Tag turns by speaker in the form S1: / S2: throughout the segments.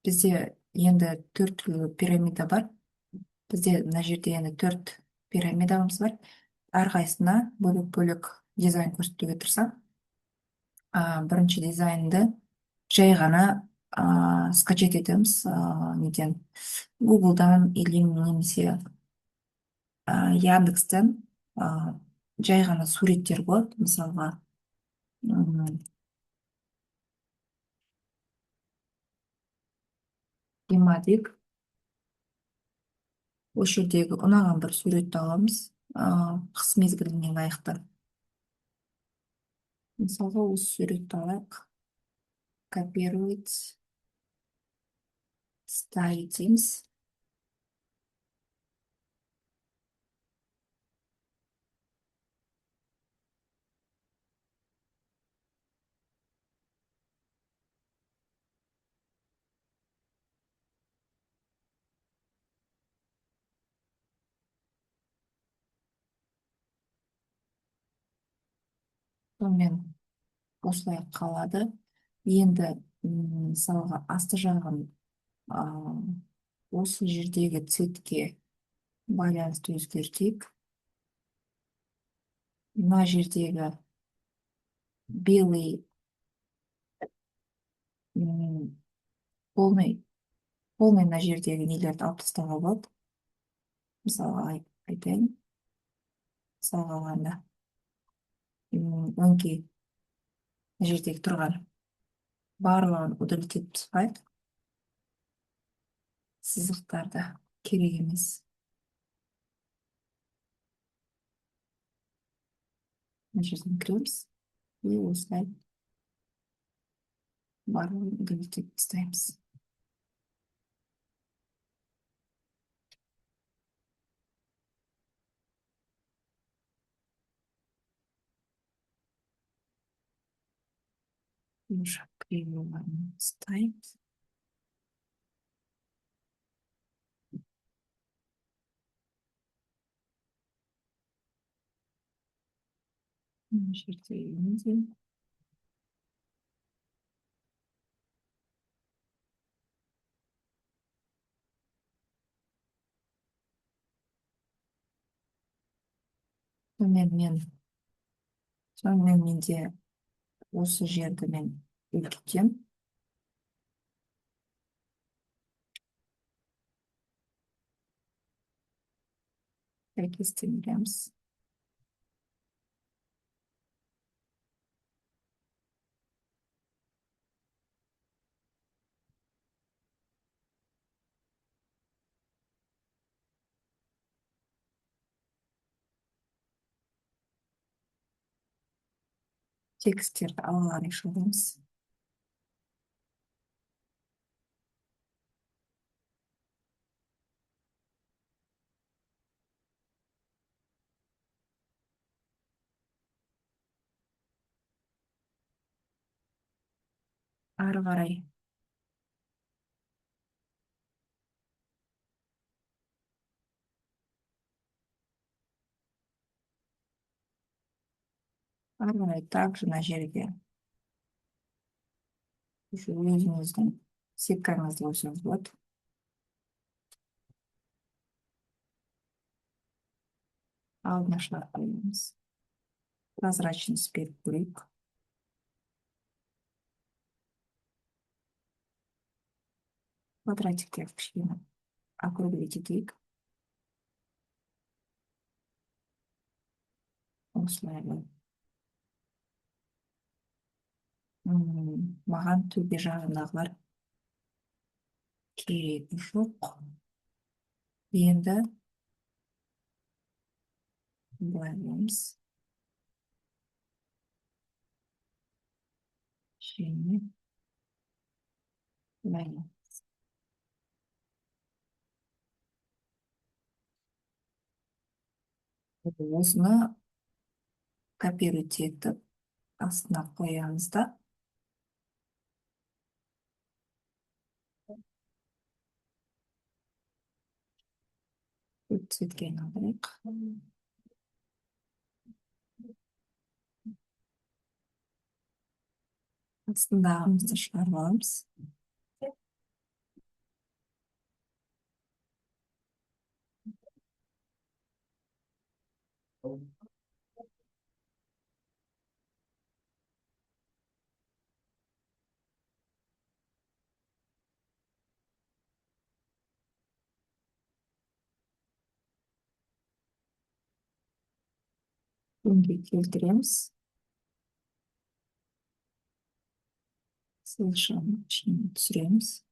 S1: Бізде енді төрт түрлі пирамида бар. Бізде мына жерде енді төрт пирамидамыз бар. Әрқайсысына бөлек бөлек дизайн көрсетуге тырысамын. Бірінші дизайнды жай ғана скачать етеміз неден, гуглдан или немесе яндекстен. Жай ғана суреттер болады, мысалға демадик, осы жердегі ұнаған бір суретті аламыз, қыс мезгіліне лайықты. Мысалға осы суретті алайық, копировать, ставить дейміз. Сонымен осылай қалады. Енді мысалға асты жағын осы жердегі цветке байланысты өзгертейік. Мына жердегі белый полный мына жердегі нелерді алып тастауға болады. Мысалға айтайын. Мысалға алғанда өңкей мына жердегі тұрған барлығын удалить етіп тастайық. Сызықтарды керек емес. Мына жерден кіреміз и осылай барлығын удалить етіп тастаймыз. Уже кривуларын тастаймыз. Мына жерде енді сонымен менде осы жерді мен үлкейтемін. Сәйкестендіреміз. Тексттерді алға шығамыз. Ары қарай также мына жерге өзіңіздің сеткаңызды қойсаңыз болады. Алдына шығарып қоямыз. Прозрачность беріп көрейік. Квадратиктерді кішкене округлить етейік. Осылай. Маған төбе жағындағылар керегі жоқ. Енді былай қоямыз. Және былай. Осыны копировать етіп астына қоямыз да. Цветке айналдырайық. Астындағымызды шығарып аламыз. Күнге келтіреміз. Совершенно ішіне түсіреміз.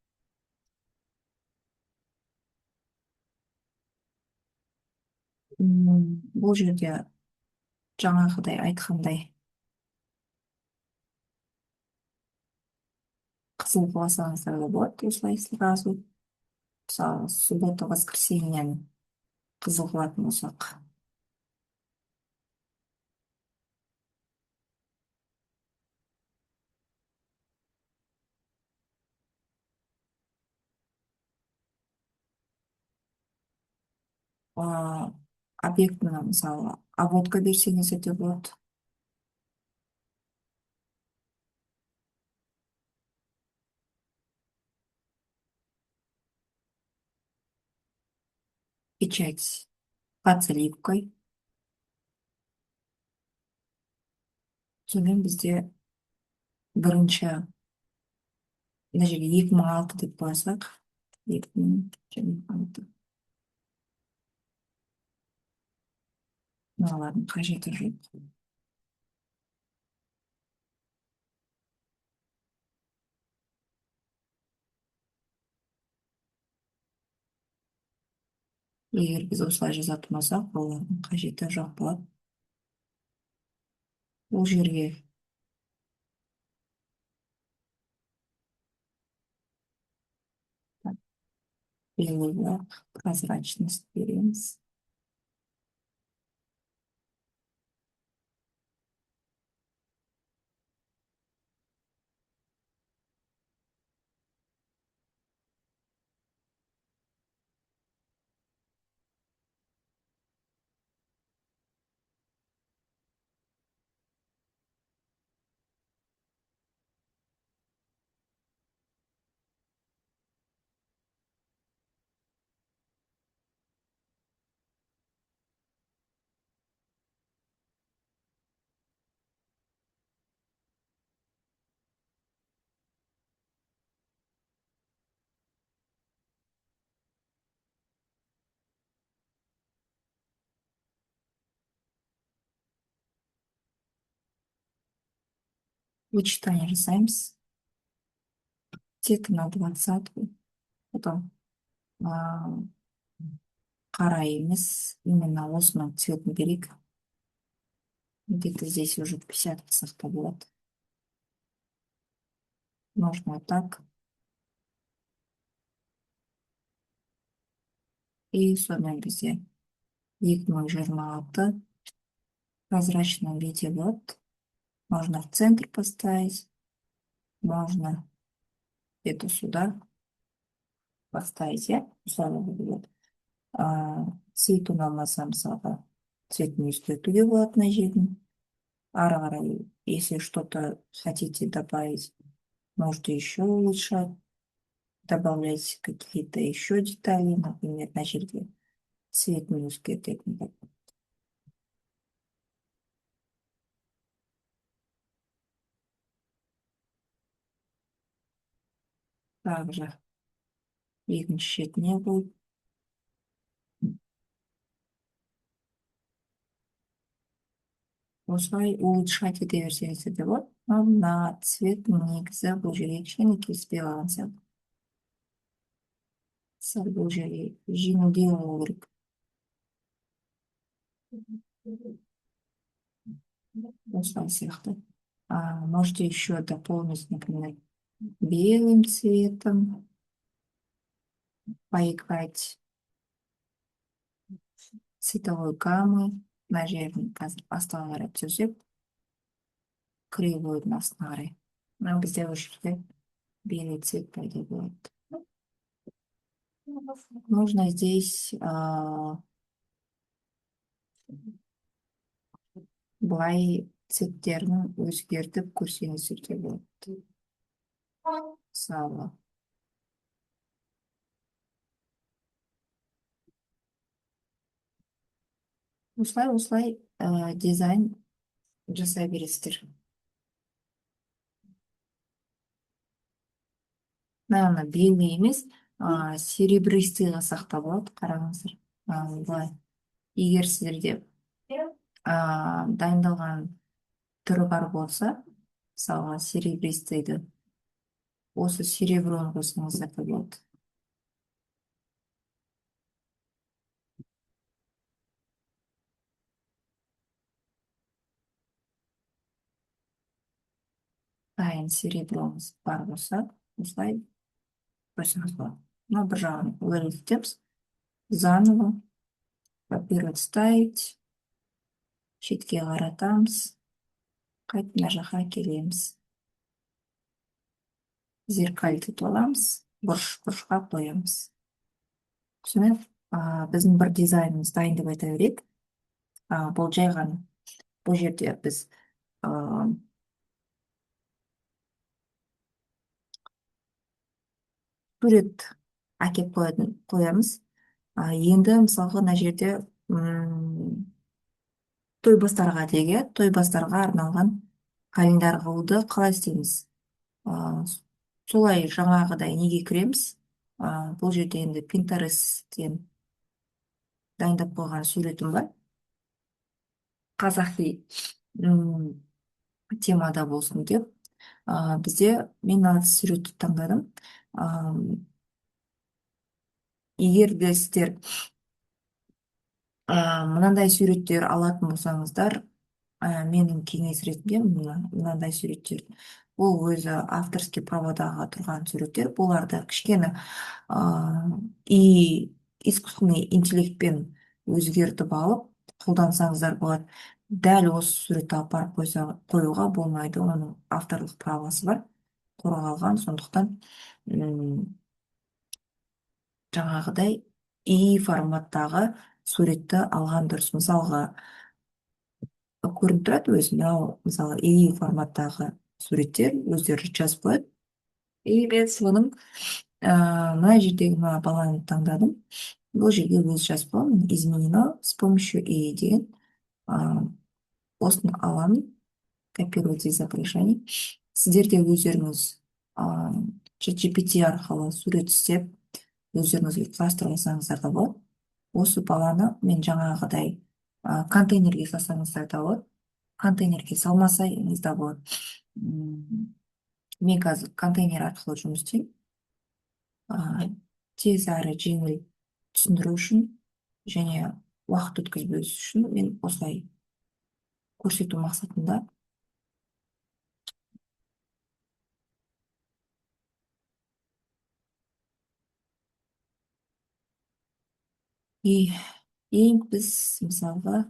S1: Бұл жерде жаңағыдай айтқандай қызыл қылсаңыздар да болады, осылай сразу. Мысалы, суббота, воскресеньені қызыл қылатын болсақ. Объектіні, мысалы, обводка берсеңіз өте болады. Печать под заливкой. Сонымен бізде бірінші, мына жерге 2006 деп қойсақ, 2026. Мыналардың қажеті жоқ. Егер біз осылай жазатын болсақ, олардың қажеті жоқ болады. Бұл жерге белгілі прозрачность береміз. Вычитание жасаймыз. Где-то на 20-ку. Потом қара емес, именно осының цветін берейік. Где-то здесь уже 50 қысақта болады. Можно вот так. И сонымен бізде 2026 в прозрачном виде вот. Можно в центр поставить. Можно где-то сюда поставить. Я вот. Цвет ұнамаса, мысалға, цветін өзгертуге болады мына жерін. Ары қарай, если что-то хотите добавить, можете еще улучшать, добавлять какие-то еще детали, например, на жерде цветін өзгертетін. Также екінші шетіне бұл. Осылай улучшать ете берсеңіздер де болады. Мына цвет негізі бұл жерге кішкене кеспей қалған сияқты. Сәл бұл жерге жеңілдеу болу керек. Осылай сияқты. Можете еще дополнить, например, белым цветом, поиграть цветовой гаммы. Мына жерін қазір бастан қарап түсірсек, кривой нас нары. Мына бізде осы жерде белый цвет пайда болады. Нужно здесь былай цветтерін өзгертіп көрсеңіздер де болады. Мысалы, осылай дизайн жасай бересіздер. Мына белый емес, серебристый қылсақ та болады, қараңыздар. Былай, егер сіздерде дайындалған түрі бар болса, мысалға серебристыйды осы сереброны қойсаңыздар да болады. Дайын серебромыз бар болса, осылай қойсаңыз болады. Мына бір жағын өрлетеміз. Заново копировать, ставить, шетке қаратамыз, қайтып мына жаққа келеміз. Зеркальтетіп аламыз, бұрышқа қоямыз. Сонымен біздің бір дизайнымыз дайын деп айта берейік. Бұл жай ғана. Бұл жерде біз сурет әкеп қоямыз. Енді мысалға мына жерде той бастарға арналған календарь қылуды қалай істейміз? Солай жаңағыдай неге кіреміз? Бұл жерде енді Pinterest'тен дайындап қойған суретім бар. Қазақи темада болсын деп. Мен мына суретті таңдадым. Егер де сіздер мынандай суреттер алатын болсаңыздар, менің кеңес ретінде мынандай суреттер, бұл өзі авторский праводағы тұрған суреттер, бұларды кішкене и искусственный интеллектпен өзгертіп алып қолдансаңыздар болады. Дәл осы суретті апарып қоюға болмайды, оның авторлық правосы бар, қорғалған. Сондықтан жаңағыдай и форматтағы суретті алған дұрыс. Мысалға, көрініп тұрады өзі, мынау мысалы и форматтағы суреттер өздері жазып қояды. И мен соның мына жердегі мына баланы таңдадым. Бұл жерге өзі жазып қойған, изменено с помощью и деген. Осыны аламын, копировать изображение. Сіздер де өздеріңіз ChatGPT арқылы сурет істеп, өздеріңізге құрастырсаңыздар да болады. Осы баланы мен жаңағыдай контейнерге салсаңыздар да болады. Контейнерге салмасаңыз да болады. Мен қазір контейнер арқылы жұмыс істеймін. Тез әрі жеңіл түсіндіру үшін және уақыт өткізбес үшін мен осылай көрсету мақсатында. Ең біз мысалға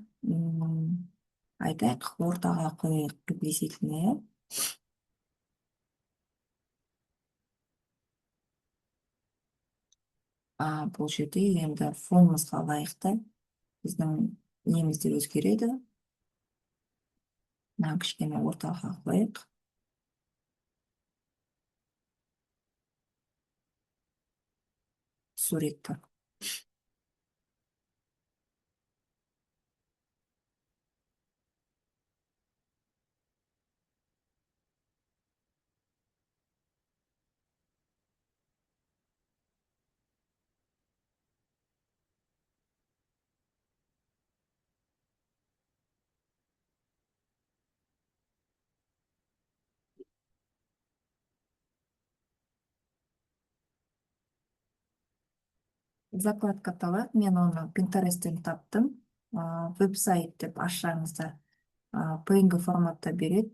S1: айтайық, ортаға қояйық приблизительно. Бұл жерде енді фонымызға лайықты біздің неміз де өзгереді. Мына кішкене ортаға қояйық. Суретті. Закладка табады, мен оны Pinterest'тен таптым. Веб-сайт деп ашсаңыздар, PNG форматта береді.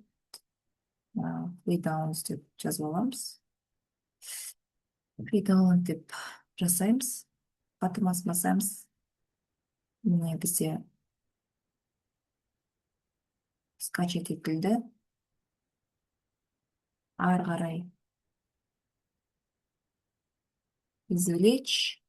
S1: Freedownload деп жазып аламыз. Freedownload деп жасаймыз. Батырмасын басамыз. Міне бізде скачать етілді. Ары қарай извлечь.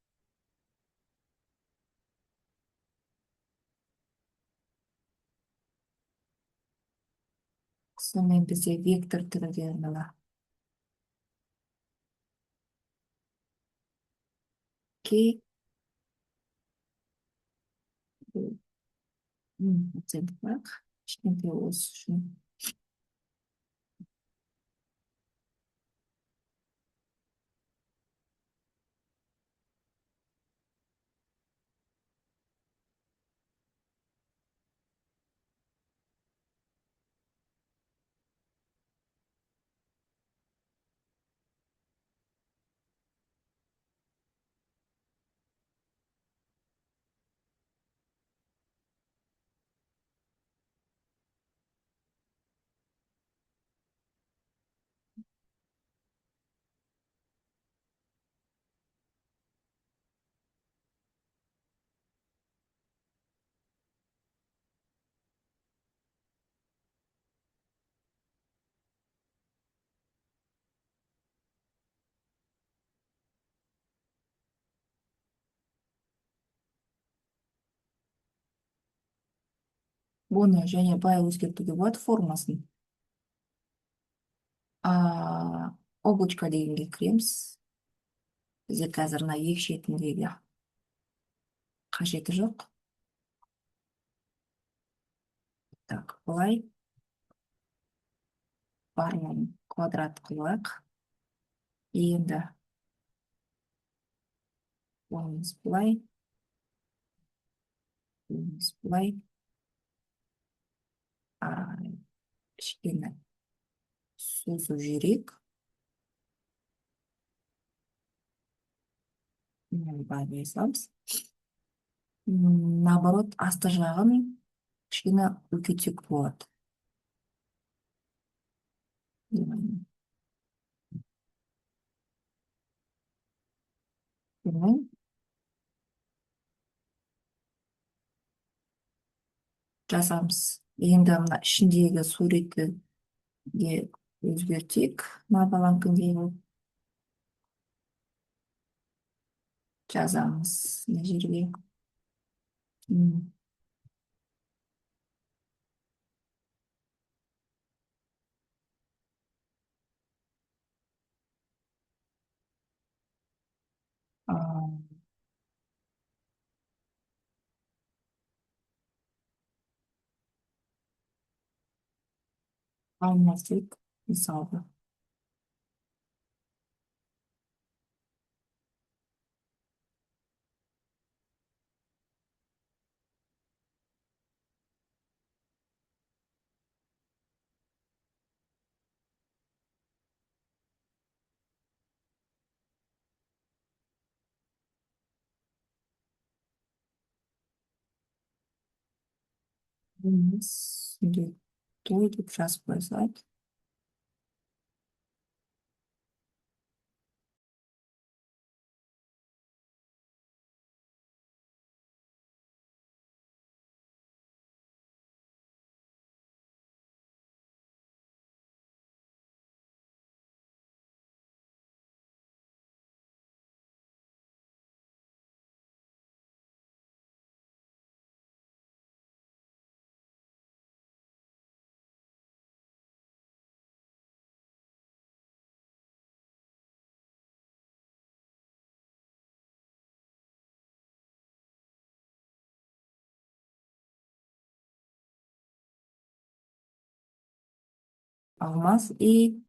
S1: Сонымен бізде вектор түрінде мына. Окей. процент қылайық кішкентай осы үшін. Бұны және былай өзгертуге болады формасын. Облачко дегенге кіреміз. Бізде қазір мына екі шетіндегі қажеті жоқ. Так, былай барлығын квадрат қылайық. Енді ойымыз былай. Ойымыз былай. Кішкене созу жіберейік. Былай жазамыз. Наоборот, асты жағын кішкене үлкейтсек болады. Жазамыз. Енді мына ішіндегі суретті де өзгертейік. Мына баланкіндегі жазамыз мына жерге. Алмастырып, мысалға. Той деп жазып қойсақ. Алмаз и